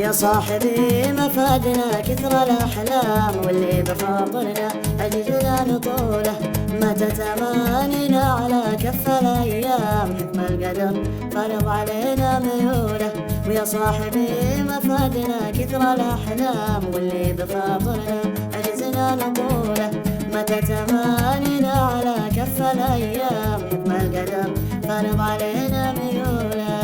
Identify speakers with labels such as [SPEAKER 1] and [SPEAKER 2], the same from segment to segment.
[SPEAKER 1] ويا صاحبي مفادنا كثر الأحلام، واللي بخاطرنا عجزنا نطوله، ماتت أمانينا على كف الأيام، حكم القدر فرض علينا ميوله. ويا صاحبي مفادنا كثر الأحلام، واللي بخاطرنا عجزنا نطوله، ماتت أمانينا على كف الأيام، حكم القدر فرض علينا ميوله.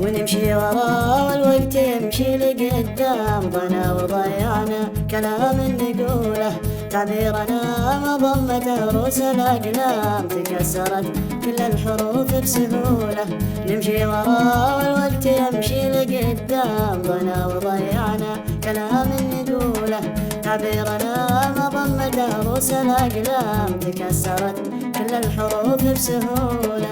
[SPEAKER 1] ونمشي ورا والوقت يمشي لقدام، ضنا وضيعنا كلام نقوله، تعبيرنا مضمة رؤوس الأقلام، تكسرت كل الحروف بسهولة. نمشي ورا والوقت يمشي لقدام، ضنا وضيعنا كلام نقوله، تعبيرنا مضمة رؤوس الأقلام، تكسرت كل الحروف بسهولة.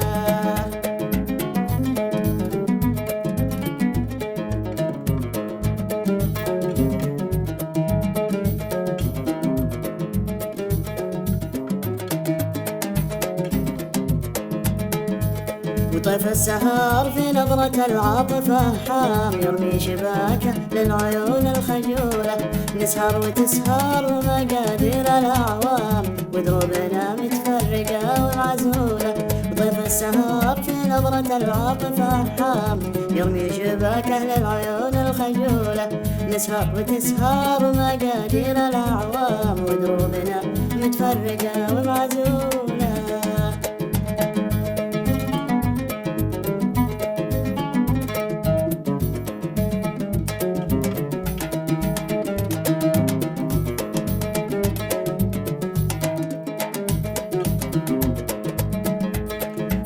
[SPEAKER 1] وطيف السهر في نظرة العاطفة حار، يرمي شباكه للعيون الخجولة، نسهر وتسهر ومقادير الأعوام، ودروبنا متفرقة ومعزولة. وطيف السهر في نظرة العاطفة حار، يرمي شباكه للعيون الخجولة، نسهر وتسهر ومقادير الأعوام، ودروبنا متفرقة ومعزولة.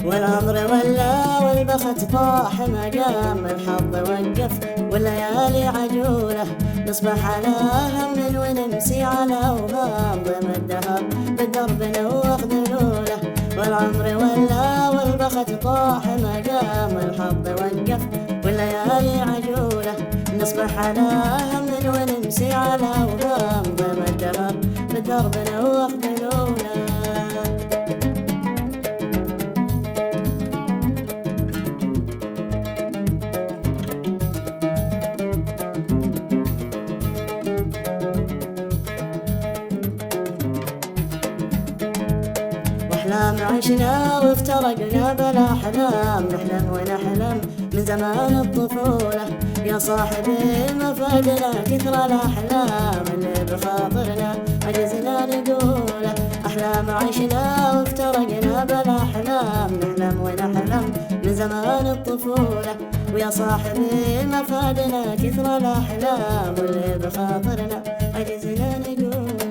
[SPEAKER 1] والعمر ولا والبخت طاح مقام، الحظ وقف والليالي عجولة، نصبح على هم ونمسي على أوهام، ضم الدهر بالدرب نوخ ذلوله. والعمر ولا والبخت طاح مقام، الحظ وقف والليالي عجولة، نصبح على هم ونمسي على أوهام، ضم الدهر بالدرب نوخ ذلوله. أحلام عشنا وافترقنا بلا أحلام، نحلم ونحلم من زمان الطفولة. يا صاحبي مفادنا كثر الأحلام، اللي بخاطرنا عجزنا نقوله، أحلام عشنا وافترقنا بلا أحلام، نحلم ونحلم من زمان الطفولة. ويا صاحبي مفادنا كثر الأحلام، واللي بخاطرنا عجزنا نقوله.